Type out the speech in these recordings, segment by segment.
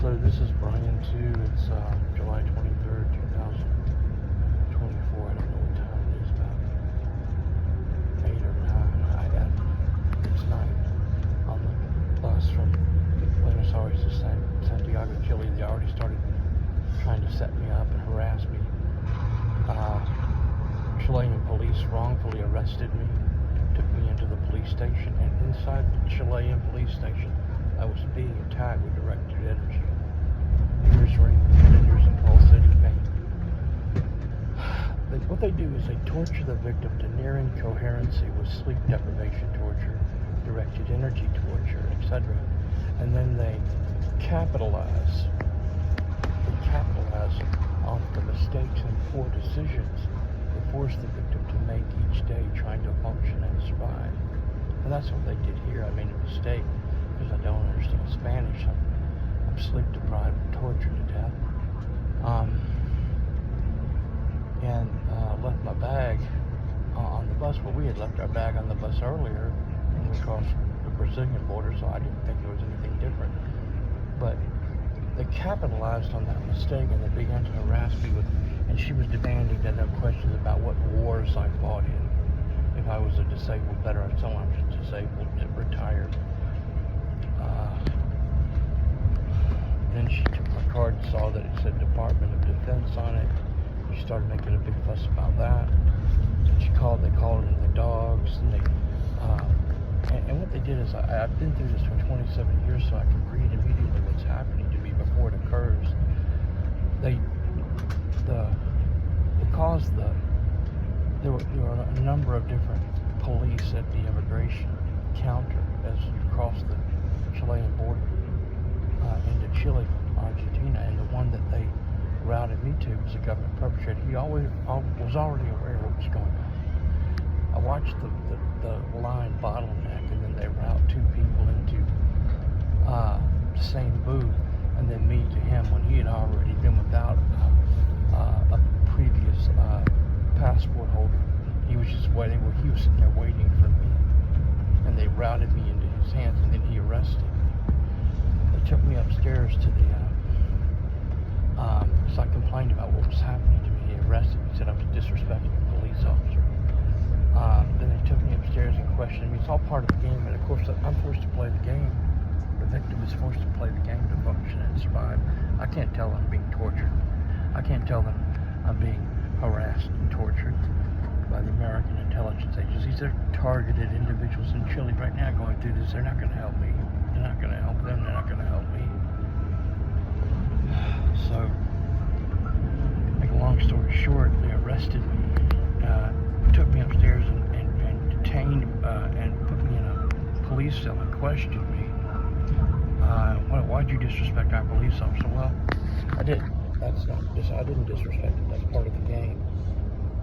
So this is Bryan Tew. It's July 23rd, 2024. I don't know what time it is, about 8 or 9. It's night on the bus from Buenos Aires to Santiago, Chile. They already started trying to set me up and harass me. Chilean police wrongfully arrested me, took me into the police station, and inside the Chilean police station, I was being attacked with directed energy. Ears ringing, fingers and pulsating pain. What they do is they torture the victim to near incoherency with sleep deprivation torture, directed energy torture, etc. And then they capitalize on the mistakes and poor decisions that force the victim to make each day trying to function and survive. And that's what they did here. I made a mistake because I don't understand Spanish. I'm sleep deprived, tortured to death. And left my bag on the bus. Well, we had left our bag on the bus earlier when we crossed the Brazilian border, so I didn't think there was anything different. But they capitalized on that mistake, and they began to harass me with, and she was demanding to know questions about what wars I fought in. If I was a disabled veteran, I told her I was disabled, retired. Then she took my card and saw that it said Department of Defense on it. She started making a big fuss about that. And they called in the dogs, and and what they did is, I've been through this for 27 years, so I can read immediately what's happening to me before it occurs. There were a number of different police at the immigration counter as you cross the Chilean border into Chile, Argentina, and the one that they routed me to was a government perpetrator. He was already aware of what was going on. I watched the line bottleneck, and then they route two people into the same booth, and then me to him when he had already been without a previous passport holder. He was just waiting. He was sitting there waiting for me, and they routed me into his hands, and then he arrested me. They took me upstairs to the so I complained about what was happening to me. He arrested me, said I was disrespecting a police officer. Then they took me upstairs and questioned me. It's all part of the game, and of course I'm forced to play the game. The victim is forced to play the game to function and survive. I can't tell them I'm being tortured. I can't tell them I'm being harassed and tortured by the American intelligence agencies. They're targeted individuals in Chile right now going through this. They're not going to help me. They're not going to help them. They're not going to help me. So, make a long story short, they arrested me, took me upstairs and detained and put me in a police cell and questioned me. Why'd you disrespect our police officer? Well, I didn't. I didn't disrespect him. That's part of the game.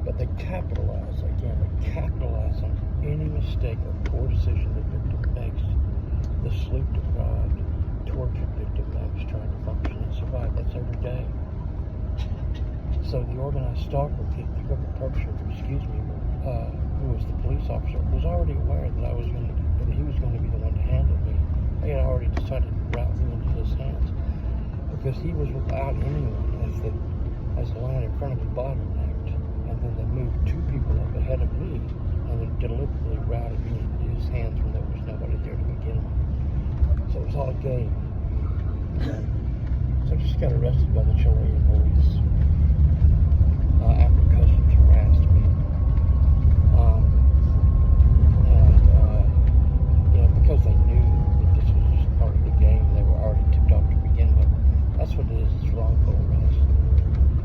But they capitalize on any mistake or poor decision the victim makes. The sleep deprived, tortured victim makes trying to function and survive. That's every day. So the organized stalker, the government perpetrator, who was the police officer, was already aware that he was going to be the one to handle me. They had already decided to route me into his hands because he was without anyone as the line in front of the bottlenecked, and then they moved two people up ahead of me and then deliberately routed me into his hands when there was nobody there to begin with. So it was all a game. So I just got arrested by the Chilean police after customs harassed me. Because they knew that this was just part of the game, they were already tipped off to begin with. That's what it is, it's wrongful arrest.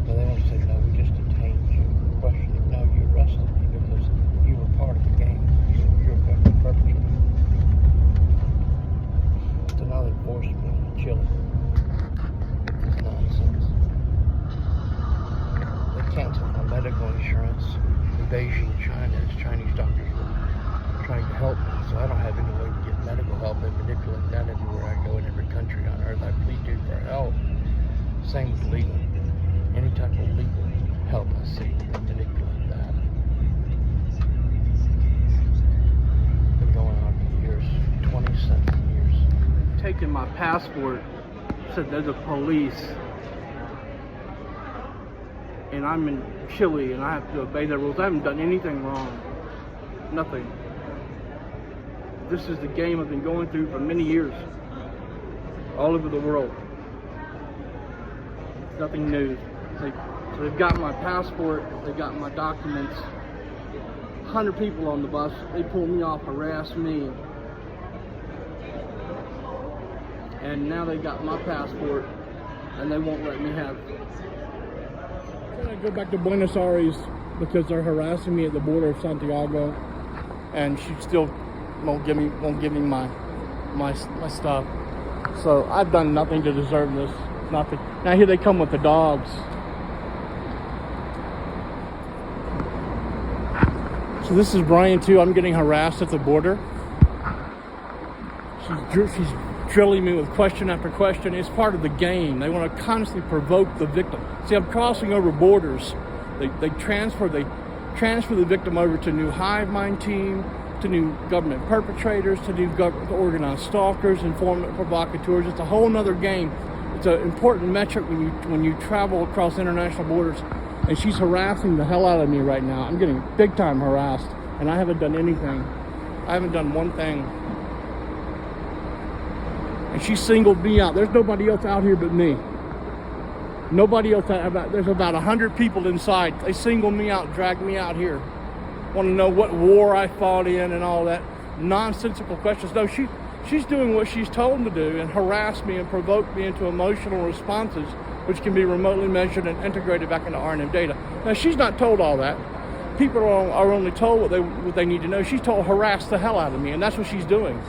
Now they want to say, no, we just detained you, questioned you. No, you arrested me because you were part of the game. You're a government perpetrator. So now they forced me to Chile. It's nonsense. They canceled my medical insurance. Invasion of China, as Chinese doctors were trying to help me, so I don't have any way to get medical help. They manipulate that everywhere I go in every country on earth. I plead to for help. Same with legal. Any type of legal help I seek, they manipulate that. Been going on for years, 27 years. Taking my passport said they're the police, and I'm in Chile and I have to obey their rules. I haven't done anything wrong. Nothing. This is the game I've been going through for many years, all over the world. It's nothing new. So they've got my passport, they've got my documents. 100 people on the bus, they pulled me off, harassed me. And now they got my passport and they won't let me have it. I go back to Buenos Aires because they're harassing me at the border of Santiago, and she still won't give me my stuff. So I've done nothing to deserve this. Nothing. Now here they come with the dogs. So this is Bryan Tew. I'm getting harassed at the border. She's drilling me with question after question. It's part of the game. They want to constantly provoke the victim. See, I'm crossing over borders. They transfer the victim over to new hive mind team, to new government perpetrators, to new government organized stalkers, informant provocateurs. It's a whole nother game. It's an important metric when you travel across international borders. And she's harassing the hell out of me right now. I'm getting big time harassed, and I haven't done anything. I haven't done one thing. And she singled me out. There's nobody else out here but me. Nobody else out. There's about 100 people inside. They singled me out, dragged me out here. Want to know what war I fought in and all that nonsensical questions. No, she's doing what she's told to do and harass me and provoke me into emotional responses, which can be remotely measured and integrated back into RNM data. Now, she's not told all that. People are only told what they need to know. She's told harass the hell out of me, and that's what she's doing.